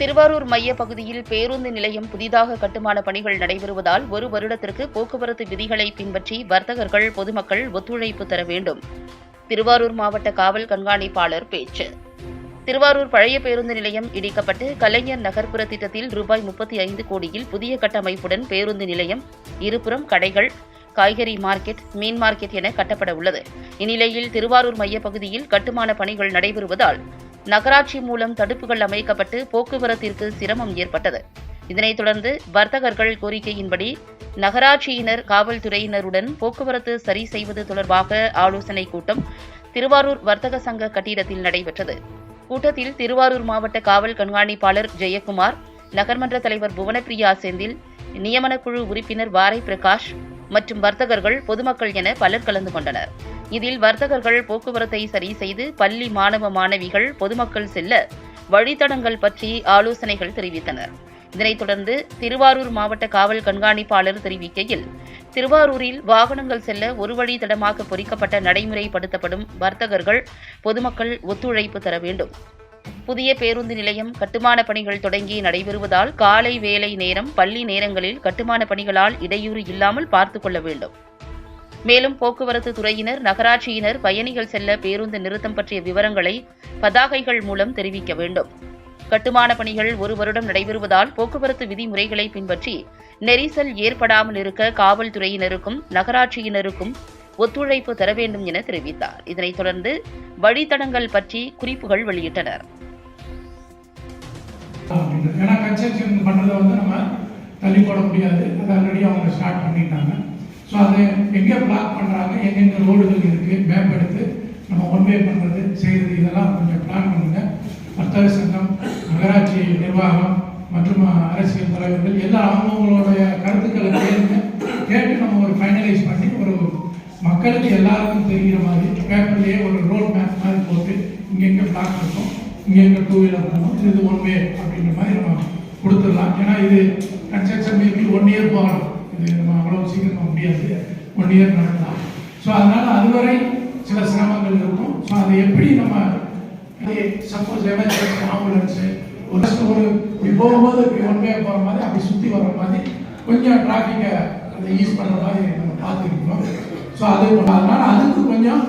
திருவாரூர் மைய பகுதியில் பேருந்து நிலையம் புதிதாக கட்டுமான பணிகள் நடைபெறுவதால் ஒரு வருடத்திற்கு போக்குவரத்து விதிகளை பின்பற்றி வர்த்தகர்கள் பொதுமக்கள் ஒத்துழைப்பு தர வேண்டும். திருவாரூர் மாவட்ட காவல் கண்காணிப்பாளர் பேச்சு. திருவாரூர் பழைய பேருந்து நிலையம் இடிக்கப்பட்டு கலைஞர் நகர்ப்புற திட்டத்தில் ரூபாய் 35 கோடியில் புதிய கட்டமைப்புடன் பேருந்து நிலையம், இருபுறம் கடைகள், காய்கறி மார்க்கெட், மீன் மார்க்கெட் என கட்டப்பட உள்ளது. இந்நிலையில் திருவாரூர் மைய பகுதியில் கட்டுமான பணிகள் நடைபெறுவதால் நகராட்சி மூலம் தடுப்புகள் அமைக்கப்பட்டு போக்குவரத்திற்கு சிரமம் ஏற்பட்டது. இதனைத் தொடர்ந்து வர்த்தகர்கள் கோரிக்கையின்படி நகராட்சியினர் காவல்துறையினருடன் போக்குவரத்து சரி செய்வது தொடர்பாக ஆலோசனைக் கூட்டம் திருவாரூர் வர்த்தக சங்க கட்டிடத்தில் நடைபெற்றது. கூட்டத்தில் திருவாரூர் மாவட்ட காவல் கண்காணிப்பாளர் ஜெயக்குமார், நகர்மன்ற தலைவர் புவனப்பிரியா செந்தில், நியமனக்குழு உறுப்பினர் வாரை பிரகாஷ் மற்றும் வர்த்தகர்கள், பொதுமக்கள் என பலர் கலந்து கொண்டனர். இதில் வர்த்தகர்கள் போக்குவரத்தை சரி செய்து பள்ளி மாணவ மாணவிகள், பொதுமக்கள் செல்ல வழித்தடங்கள் பற்றி ஆலோசனைகள் தெரிவித்தனர். இதனைத் தொடர்ந்து திருவாரூர் மாவட்ட காவல் கண்காணிப்பாளர் தெரிவிக்கையில், திருவாரூரில் வாகனங்கள் செல்ல ஒரு வழித்தடமாக பொறிக்கப்பட்ட நடைமுறைப்படுத்தப்படும். வர்த்தகர்கள், பொதுமக்கள் ஒத்துழைப்பு தர வேண்டும். புதிய பேருந்து நிலையம் கட்டுமான பணிகள் தொடங்கி நடைபெறுவதால் காலை வேலை நேரம், பள்ளி நேரங்களில் கட்டுமான பணிகளால் இடையூறு இல்லாமல் பார்த்துக் கொள்ள வேண்டும். மேலும் போக்குவரத்து துறையினர், நகராட்சியினர் பயணிகள் செல்ல பேருந்து நிறுத்தம் பற்றிய விவரங்களை பதாகைகள் மூலம் தெரிவிக்க வேண்டும். கட்டுமான பணிகள் ஒரு வருடம் நடைபெறுவதால் போக்குவரத்து விதிமுறைகளை பின்பற்றி நெரிசல் ஏற்படாமல் இருக்க காவல்துறையினருக்கும் நகராட்சியினருக்கும் ஒத்துழைப்பு தர வேண்டும் என தெரிவித்தார். இதனைத் தொடர்ந்து வழித்தடங்கள் பற்றி குறிப்புகள் வெளியிட்டனர். தள்ளி போட முடியாது, அதை ஆல்ரெடி அவங்க ஸ்டார்ட் பண்ணிட்டாங்க. ஸோ அதை எங்கே பிளாக் பண்ணுறாங்க, எங்கெங்கே ரோடுகள் இருக்குது, மேப் எடுத்து நம்ம ஒன்வே பண்ணுறது செய்கிறது, இதெல்லாம் கொஞ்சம் பிளான் பண்ணுங்கள். வர்த்தக சங்கம், நகராட்சி நிர்வாகம் மற்றும் அரசியல் தலைவர்கள் எல்லாம் அவங்களுடைய கருத்துக்களை கேட்டு நம்ம ஒரு ஃபைனலைஸ் பண்ணி ஒரு மக்களுக்கு எல்லாருக்கும் தெரிகிற மாதிரி பேப்பர்லேயே ஒரு ரோட் மேப் மாதிரி போட்டு இங்கெங்கே பிளாக் இருக்கும், இங்கெங்கே டூ வீலர் பண்ணணும், இது ஒன்வே அப்படின்ற மாதிரி நம்ம கொடுத்துடலாம். ஏன்னா இது கன்ஸ்ட்ரக்ஷன் மேபி 1 இயர் போகலாம், இது நம்ம அவ்வளோ சீக்கிரமாக முடியாது, 1 இயர் நடக்கலாம். ஸோ அதனால் அதுவரை சில சிரமங்கள் இருக்கும். ஸோ அதை எப்படி நம்ம சப்போஸ் எமர்ஜென்சி ஆம்புலன்ஸு ஒரு போகும்போது ஒன்வே போகிற மாதிரி அப்படி சுற்றி வர்ற மாதிரி கொஞ்சம் டிராஃபிக்கை அதை யூஸ் பண்ணுற மாதிரி நம்ம பார்த்துருக்கணும். ஸோ அதனால் அதுக்கு கொஞ்சம்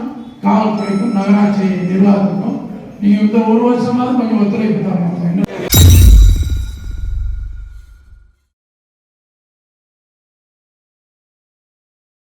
காவல்துறைக்கும் நகராட்சி நிர்வாகத்துக்கும் நீங்கள் இந்த ஒரு வருஷமாவது கொஞ்சம் ஒத்துழைப்பு தரணும்.